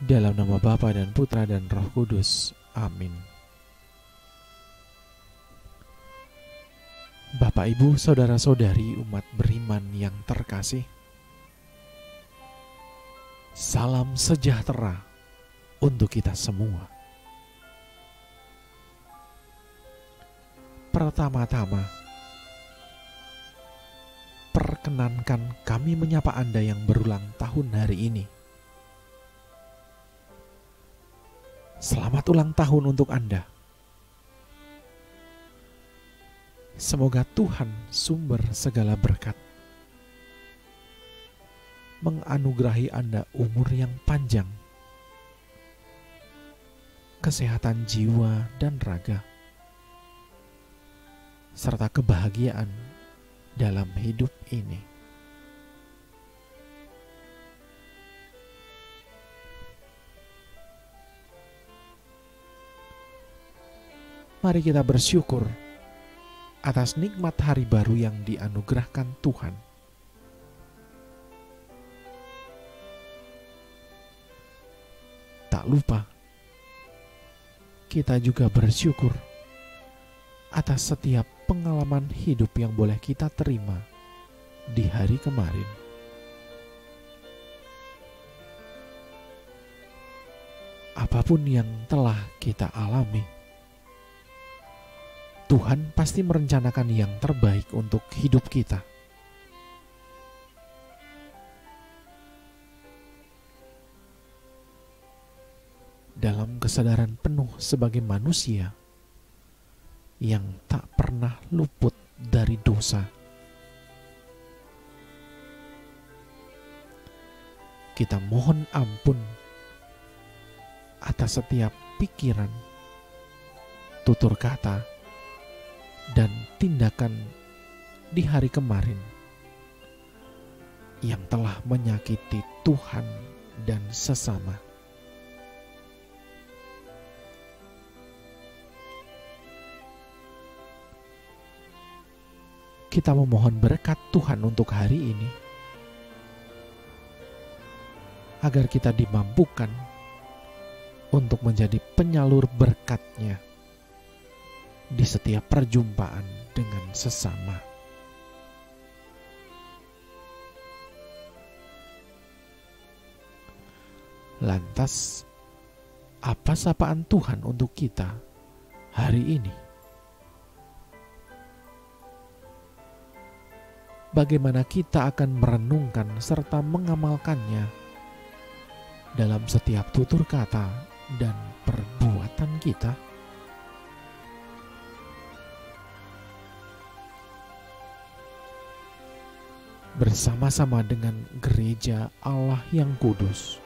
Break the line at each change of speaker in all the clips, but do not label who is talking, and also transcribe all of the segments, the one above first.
Dalam nama Bapa dan Putra dan Roh Kudus. Amin. Bapak, Ibu, saudara-saudari umat beriman yang terkasih, salam sejahtera untuk kita semua. Pertama-tama, perkenankan kami menyapa Anda yang berulang tahun hari ini. Selamat ulang tahun untuk Anda. Semoga Tuhan sumber segala berkat menganugerahi Anda umur yang panjang, kesehatan jiwa dan raga, serta kebahagiaan dalam hidup ini. Mari kita bersyukur atas nikmat hari baru yang dianugerahkan Tuhan. Tak lupa, kita juga bersyukur atas setiap pengalaman hidup yang boleh kita terima di hari kemarin. Apapun yang telah kita alami, Tuhan pasti merencanakan yang terbaik untuk hidup kita. Dalam kesadaran penuh sebagai manusia yang tak pernah luput dari dosa, kita mohon ampun atas setiap pikiran, tutur kata, dan tindakan di hari kemarin yang telah menyakiti Tuhan dan sesama. Kita memohon berkat Tuhan untuk hari ini, agar kita dimampukan untuk menjadi penyalur berkat-Nya di setiap perjumpaan dengan sesama. Lantas, apa sapaan Tuhan untuk kita hari ini? Bagaimana kita akan merenungkan serta mengamalkannya dalam setiap tutur kata dan perbuatan kita? Bersama-sama dengan gereja Allah yang kudus,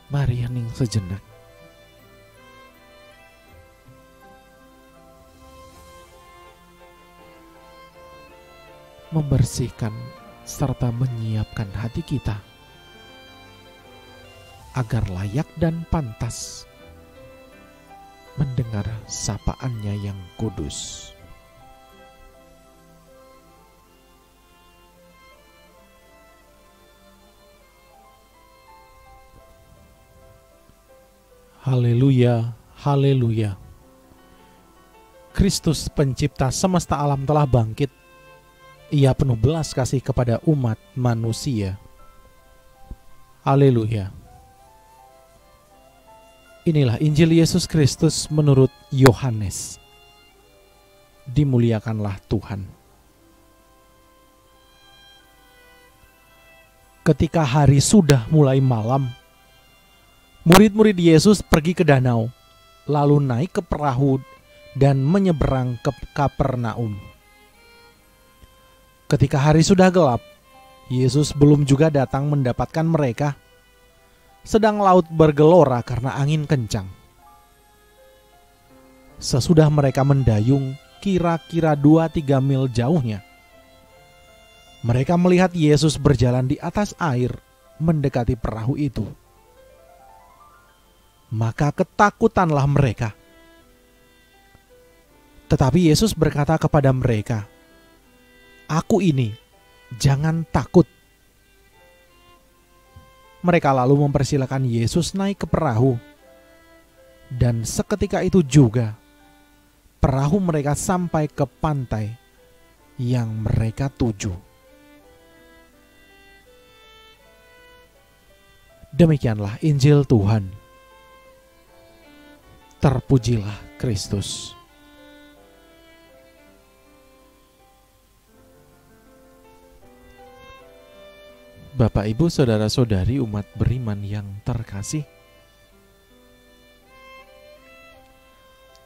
mari hening sejenak. Membersihkan serta menyiapkan hati kita agar layak dan pantas mendengar sapaan-Nya yang kudus. Haleluya, haleluya. Kristus pencipta semesta alam telah bangkit. Ia penuh belas kasih kepada umat manusia. Haleluya. Inilah Injil Yesus Kristus menurut Yohanes. Dimuliakanlah Tuhan. Ketika hari sudah mulai malam, murid-murid Yesus pergi ke danau, lalu naik ke perahu dan menyeberang ke Kapernaum. Ketika hari sudah gelap, Yesus belum juga datang mendapatkan mereka, sedang laut bergelora karena angin kencang. Sesudah mereka mendayung kira-kira 2-3 mil jauhnya, mereka melihat Yesus berjalan di atas air mendekati perahu itu. Maka ketakutanlah mereka. Tetapi Yesus berkata kepada mereka, "Aku ini, jangan takut." Mereka lalu mempersilakan Yesus naik ke perahu. Dan seketika itu juga perahu mereka sampai ke pantai yang mereka tuju. Demikianlah Injil Tuhan. Terpujilah Kristus. Bapak, Ibu, saudara-saudari umat beriman yang terkasih,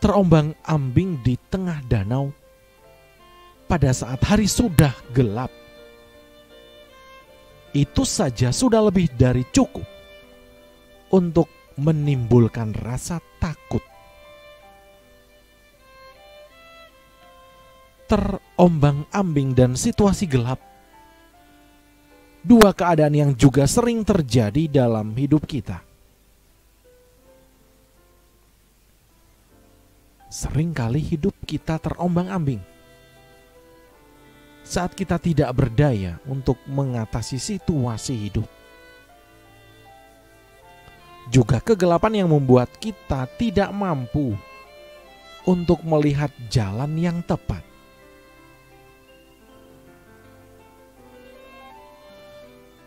terombang-ambing di tengah danau pada saat hari sudah gelap, itu saja sudah lebih dari cukup untuk menimbulkan rasa takut. Terombang-ambing dan situasi gelap, dua keadaan yang juga sering terjadi dalam hidup kita. Seringkali hidup kita terombang-ambing saat kita tidak berdaya untuk mengatasi situasi hidup. Juga kegelapan yang membuat kita tidak mampu untuk melihat jalan yang tepat.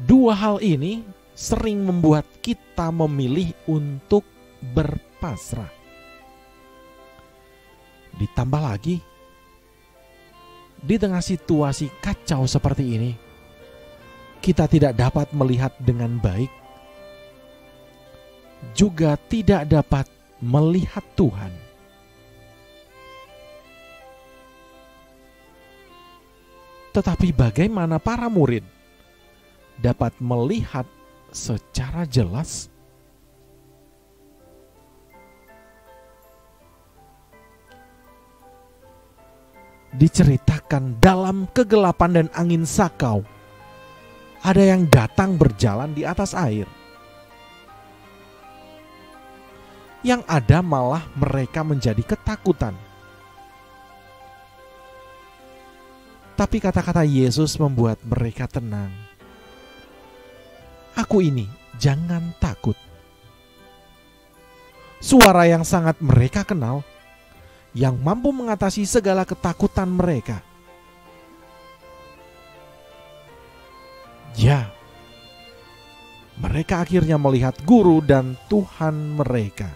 Dua hal ini sering membuat kita memilih untuk berpasrah. Ditambah lagi, di tengah situasi kacau seperti ini, kita tidak dapat melihat dengan baik, juga tidak dapat melihat Tuhan. Tetapi bagaimana para murid dapat melihat secara jelas? Diceritakan dalam kegelapan dan angin sakau, ada yang datang berjalan di atas air. Yang ada malah mereka menjadi ketakutan. Tapi kata-kata Yesus membuat mereka tenang. Aku ini, jangan takut. Suara yang sangat mereka kenal, yang mampu mengatasi segala ketakutan mereka. Ya, mereka akhirnya melihat Guru dan Tuhan mereka.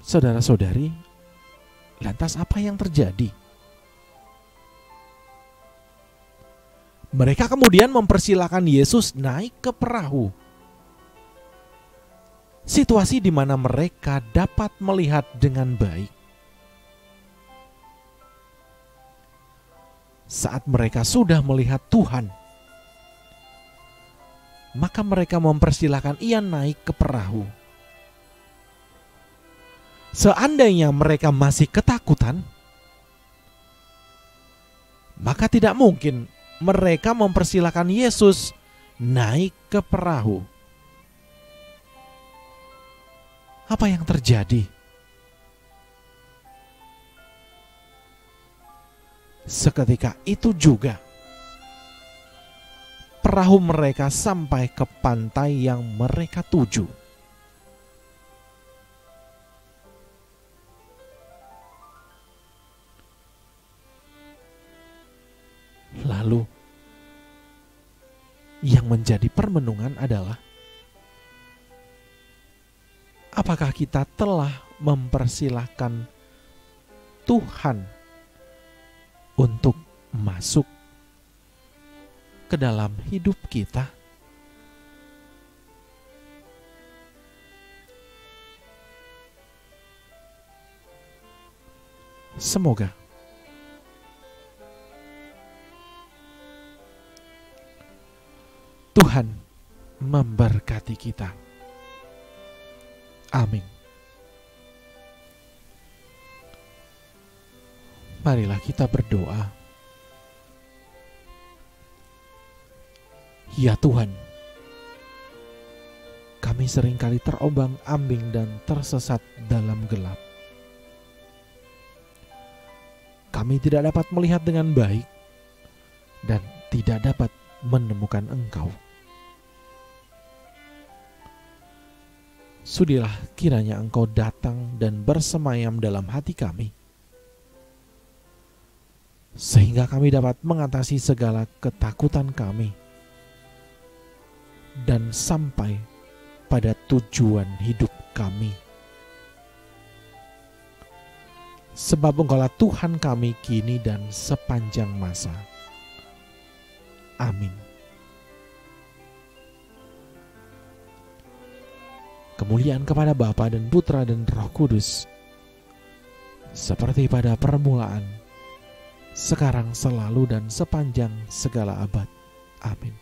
Saudara-saudari, lantas apa yang terjadi? Mereka kemudian mempersilakan Yesus naik ke perahu. Situasi di mana mereka dapat melihat dengan baik. Saat mereka sudah melihat Tuhan, maka mereka mempersilakan Ia naik ke perahu. Seandainya mereka masih ketakutan, maka tidak mungkin mereka mempersilakan Yesus naik ke perahu. Apa yang terjadi? Seketika itu juga perahu mereka sampai ke pantai yang mereka tuju. Lalu, yang menjadi permenungan adalah, apakah kita telah mempersilahkan Tuhan untuk masuk ke dalam hidup kita? Semoga Tuhan memberkati kita. Amin. Marilah kita berdoa. Ya Tuhan, kami seringkali terombang-ambing dan tersesat dalam gelap. kami tidak dapat melihat dengan baik dan tidak dapat menemukan Engkau. Sudilah kiranya Engkau datang dan bersemayam dalam hati kami, sehingga kami dapat mengatasi segala ketakutan kami dan sampai pada tujuan hidup kami. Sebab Engkaulah Tuhan kami kini dan sepanjang masa. Amin. Kemuliaan kepada Bapa dan Putra dan Roh Kudus, seperti pada permulaan, sekarang, selalu, dan sepanjang segala abad. Amin.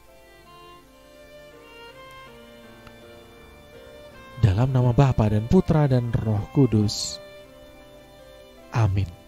Dalam nama Bapa dan Putra dan Roh Kudus. Amin.